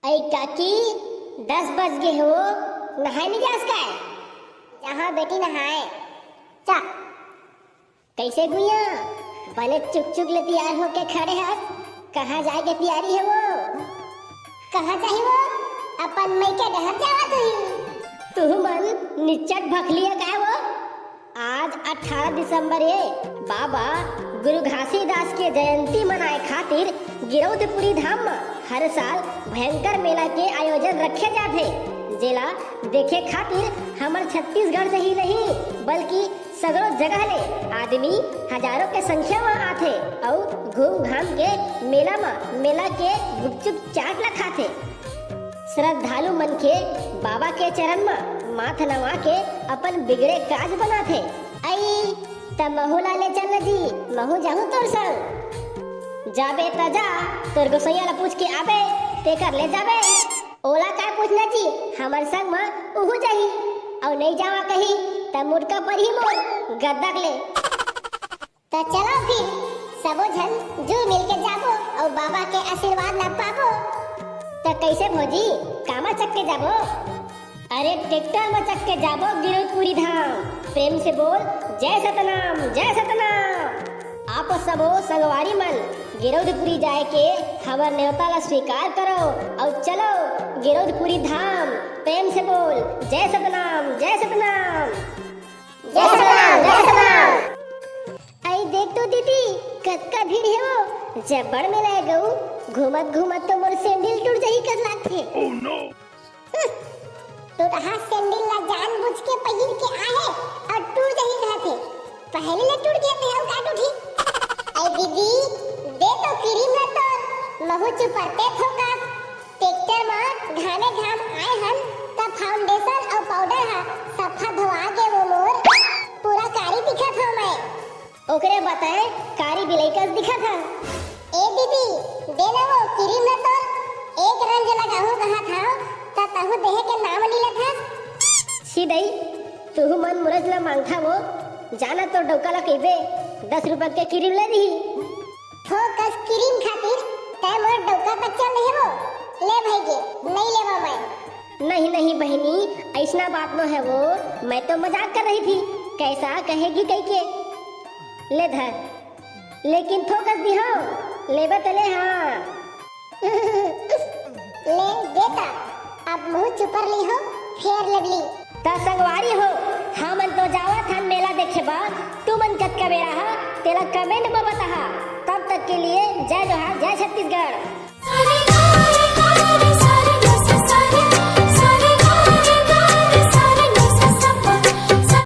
अरे काकी 10 बज गए हो, नहाए नहीं जास का है? जहाँ बेटी नहाए चा। कैसे गुइया बने चुक चुक ले तैयार होके खड़े हैं? कहाँ जाएगे तैयारी है वो? कहाँ चाहिए वो? अपन मई के घर जावा तू मन निच्चट भखलिया का वो? आज 18 दिसंबर है, बाबा गुरु घासीदास के जयंती मनाए खातिर गिरौदपुरी धाम में हर साल भयंकर मेला के आयोजन रखे जाते। जिला देखे खातिर हमार छत्तीसगढ़ से ही नहीं बल्कि सगरों जगह ले आदमी हजारों के संख्या में आते और घूम घाम के मेला के गुपचुप चाट ला खाते। श्रद्धालु मन के बाबा के चरण में माथ नवा के अपन बिगड़े काज बनाते। आई तब महू ला ले चल जी, महू जाहू तोर संग। जाबे त जा, तोर गोसैया ला पूछ के आबे ते कर ले जाबे। ओला का पूछना जी, हमर संग में उहू जाही और नहीं जावा कही त मुड़का पर ही मोर गद्दक ले। त चलो फिर सबो झन जो मिल के जाबो और बाबा के आशीर्वाद ला पाबो। त कैसे भौजी कामा चक्के जाबो? अरे ट्रैक्टर में चक्के जाबो गिरौदपुरी धाम। प्रेम से बोल जय सतनाम जय सतनाम। आप सबो संगवारी मन गिरौदपुरी जाए के हमार न्योता ला स्वीकार करो और चलो गिरौदपुरी धाम। प्रेम से बोल जय सतनाम जय सतनाम जय सतनाम जय सतनाम। आई देख तो दीदी कतका भीड़ है वो, जब बड़ में रह गऊ घूमत घूमत तो मोर सैंडल टूट जाही कर लागथे। Oh no! तो कहाँ सैंडल ला जानबूझ के पहिर के आए और टूट जाही रहथे। पहले ले टूट गए थे और का टूटी? आई दीदी दे तो क्रीम ला तो महू चुपरते थोका। ट्रैक्टर में घामे घाम आए हन तब फाउंडेशन और पाउडर हा सफा धोआ के वो मोर पूरा कारी दिखा था। मैं ओकरे बताए कारी बिलैकस दिखा था। ए दीदी दे ना वो क्रीम ला तो एक रंग लगाहू कहा था ता तहु देह के नाम नीला था। सीधई तू मन मुरज ला मांगथा वो जाना तो डौका ला कइबे 10 रुपए के क्रीम ले दी। फोकस क्रीम खातिर तय मोर डौका बच्चा नहीं वो ले भाईगे नहीं लेवा मैं। नहीं नहीं बहनी ऐसा बात न है वो, मैं तो मजाक कर रही थी। कैसा कहेगी कह के ले धर, लेकिन फोकस दी हो लेबे तो ले। हाँ ले देता अब मुंह चुपर ली हो फेर लगली ता संगवारी हो। हम मन तो जावा था मेला देखे बा, तू मन कत का बेरा हा तेला कमेंट में बता। तब तक के लिए जय जोहार जय छत्तीसगढ़।